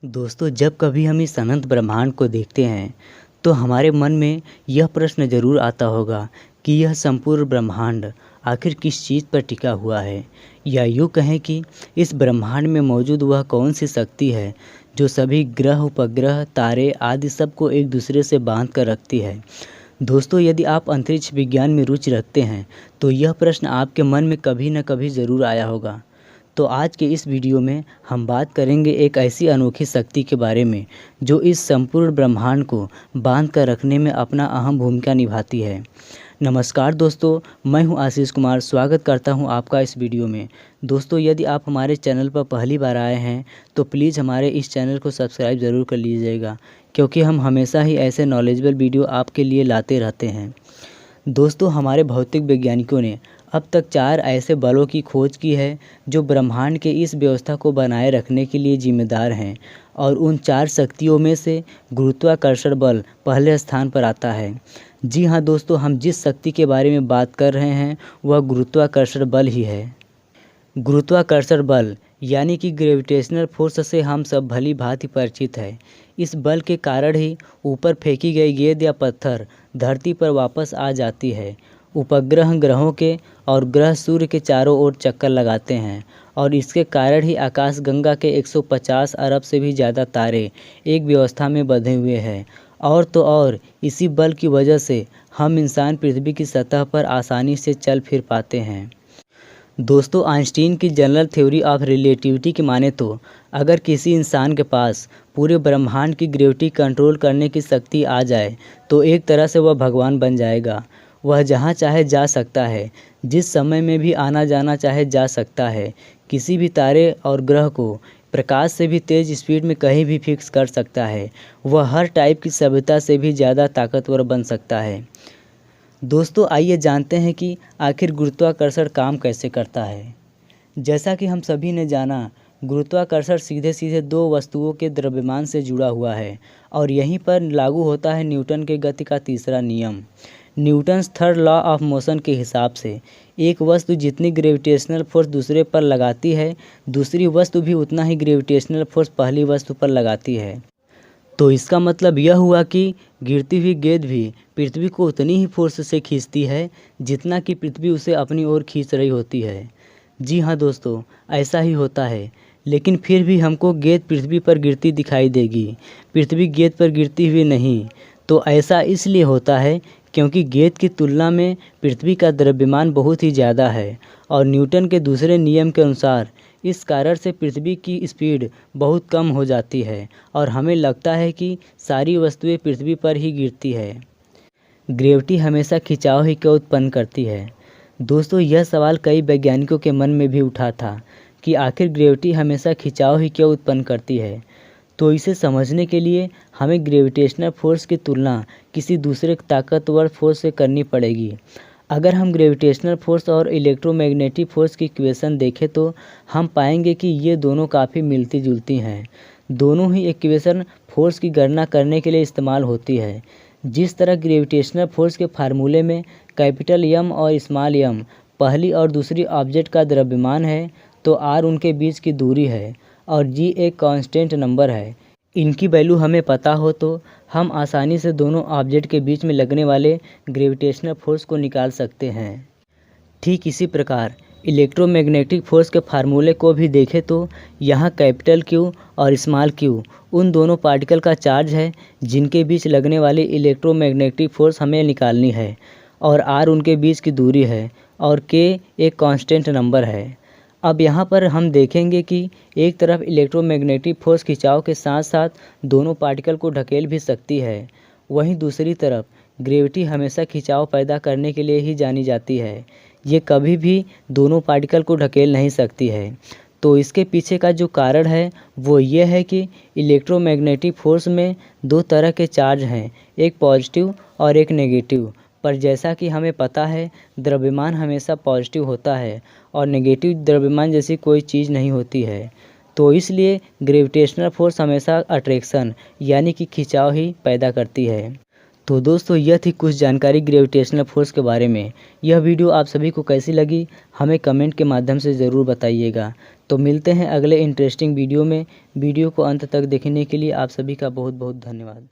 दोस्तों, जब कभी हम इस अनंत ब्रह्मांड को देखते हैं तो हमारे मन में यह प्रश्न ज़रूर आता होगा कि यह संपूर्ण ब्रह्मांड आखिर किस चीज़ पर टिका हुआ है, या यूँ कहें कि इस ब्रह्मांड में मौजूद वह कौन सी शक्ति है जो सभी ग्रह, उपग्रह, तारे आदि सबको एक दूसरे से बांध कर रखती है। दोस्तों, यदि आप अंतरिक्ष विज्ञान में रुचि रखते हैं तो यह प्रश्न आपके मन में कभी न कभी ज़रूर आया होगा। तो आज के इस वीडियो में हम बात करेंगे एक ऐसी अनोखी शक्ति के बारे में जो इस संपूर्ण ब्रह्मांड को बांध कर रखने में अपना अहम भूमिका निभाती है। नमस्कार दोस्तों, मैं हूं आशीष कुमार। स्वागत करता हूं आपका इस वीडियो में। दोस्तों, यदि आप हमारे चैनल पर पहली बार आए हैं तो प्लीज़ हमारे इस चैनल को सब्सक्राइब ज़रूर कर लीजिएगा, क्योंकि हम हमेशा ही ऐसे नॉलेजेबल वीडियो आपके लिए लाते रहते हैं। दोस्तों, हमारे भौतिक वैज्ञानिकों ने अब तक 4 ऐसे बलों की खोज की है जो ब्रह्मांड के इस व्यवस्था को बनाए रखने के लिए जिम्मेदार हैं, और उन 4 शक्तियों में से गुरुत्वाकर्षण बल पहले स्थान पर आता है। जी हाँ दोस्तों, हम जिस शक्ति के बारे में बात कर रहे हैं वह गुरुत्वाकर्षण बल ही है। गुरुत्वाकर्षण बल यानी कि ग्रेविटेशनल फोर्स से हम सब भली भांति परिचित है। इस बल के कारण ही ऊपर फेंकी गई गेंद या पत्थर धरती पर वापस आ जाती है। उपग्रह ग्रहों के और ग्रह सूर्य के चारों ओर चक्कर लगाते हैं, और इसके कारण ही आकाशगंगा के 150 अरब से भी ज़्यादा तारे एक व्यवस्था में बंधे हुए हैं। और तो और इसी बल की वजह से हम इंसान पृथ्वी की सतह पर आसानी से चल फिर पाते हैं। दोस्तों, आइंस्टीन की जनरल थ्योरी ऑफ रिलेटिविटी की माने तो अगर किसी इंसान के पास पूरे ब्रह्मांड की ग्रेविटी कंट्रोल करने की शक्ति आ जाए तो एक तरह से वह भगवान बन जाएगा। वह जहाँ चाहे जा सकता है, जिस समय में भी आना जाना चाहे जा सकता है, किसी भी तारे और ग्रह को प्रकाश से भी तेज़ स्पीड में कहीं भी फिक्स कर सकता है। वह हर टाइप की सभ्यता से भी ज़्यादा ताकतवर बन सकता है। दोस्तों, आइए जानते हैं कि आखिर गुरुत्वाकर्षण काम कैसे करता है। जैसा कि हम सभी ने जाना, गुरुत्वाकर्षण सीधे सीधे 2 वस्तुओं के द्रव्यमान से जुड़ा हुआ है, और यहीं पर लागू होता है न्यूटन के गति का तीसरा नियम। Newton's third law of motion के हिसाब से एक वस्तु जितनी ग्रेविटेशनल फोर्स दूसरे पर लगाती है, दूसरी वस्तु भी उतना ही ग्रेविटेशनल फोर्स पहली वस्तु पर लगाती है। तो इसका मतलब यह हुआ कि गिरती हुई गेंद भी पृथ्वी को उतनी ही फोर्स से खींचती है जितना कि पृथ्वी उसे अपनी ओर खींच रही होती है। जी हाँ दोस्तों, ऐसा ही होता है। लेकिन फिर भी हमको गेंद पृथ्वी पर गिरती दिखाई देगी, पृथ्वी गेंद पर गिरती हुई नहीं। तो ऐसा इसलिए होता है क्योंकि गेंद की तुलना में पृथ्वी का द्रव्यमान बहुत ही ज़्यादा है, और न्यूटन के दूसरे नियम के अनुसार इस कारण से पृथ्वी की स्पीड बहुत कम हो जाती है और हमें लगता है कि सारी वस्तुएं पृथ्वी पर ही गिरती है। ग्रेविटी हमेशा खिंचाव ही क्यों उत्पन्न करती है। दोस्तों, यह सवाल कई वैज्ञानिकों के मन में भी उठा था कि आखिर ग्रेविटी हमेशा खिंचाव ही क्यों उत्पन्न करती है। तो इसे समझने के लिए हमें ग्रेविटेशनल फोर्स की तुलना किसी दूसरे ताकतवर फोर्स से करनी पड़ेगी। अगर हम ग्रेविटेशनल फोर्स और इलेक्ट्रोमैग्नेटिक फोर्स की इक्वेशन देखें तो हम पाएंगे कि ये दोनों काफ़ी मिलती जुलती हैं। दोनों ही इक्वेशन फोर्स की गणना करने के लिए इस्तेमाल होती है। जिस तरह ग्रेविटेशनल फोर्स के फार्मूले में कैपिटल एम और स्मॉल एम पहली और दूसरी ऑब्जेक्ट का द्रव्यमान है, तो आर उनके बीच की दूरी है, और जी एक कांस्टेंट नंबर है। इनकी वैल्यू हमें पता हो तो हम आसानी से दोनों ऑब्जेक्ट के बीच में लगने वाले ग्रेविटेशनल फोर्स को निकाल सकते हैं। ठीक इसी प्रकार इलेक्ट्रोमैग्नेटिक फोर्स के फार्मूले को भी देखें तो यहाँ कैपिटल क्यू और स्मॉल क्यू उन दोनों पार्टिकल का चार्ज है जिनके बीच लगने वाली इलेक्ट्रोमैग्नेटिक फोर्स हमें निकालनी है, और आर उनके बीच की दूरी है, और के एक कांस्टेंट नंबर है। अब यहाँ पर हम देखेंगे कि एक तरफ इलेक्ट्रोमैग्नेटिक फोर्स खिंचाव के साथ साथ दोनों पार्टिकल को ढकेल भी सकती है, वहीं दूसरी तरफ ग्रेविटी हमेशा खिंचाव पैदा करने के लिए ही जानी जाती है। ये कभी भी दोनों पार्टिकल को ढकेल नहीं सकती है। तो इसके पीछे का जो कारण है वो ये है कि इलेक्ट्रोमैग्नेटिक फोर्स में 2 तरह के चार्ज हैं, एक पॉजिटिव और एक नेगेटिव। पर जैसा कि हमें पता है, द्रव्यमान हमेशा पॉजिटिव होता है और नेगेटिव द्रव्यमान जैसी कोई चीज़ नहीं होती है। तो इसलिए ग्रेविटेशनल फोर्स हमेशा अट्रैक्शन यानी कि खिंचाव ही पैदा करती है। तो दोस्तों यह थी कुछ जानकारी ग्रेविटेशनल फोर्स के बारे में। यह वीडियो आप सभी को कैसी लगी हमें कमेंट के माध्यम से ज़रूर बताइएगा। तो मिलते हैं अगले इंटरेस्टिंग वीडियो में। वीडियो को अंत तक देखने के लिए आप सभी का बहुत बहुत धन्यवाद।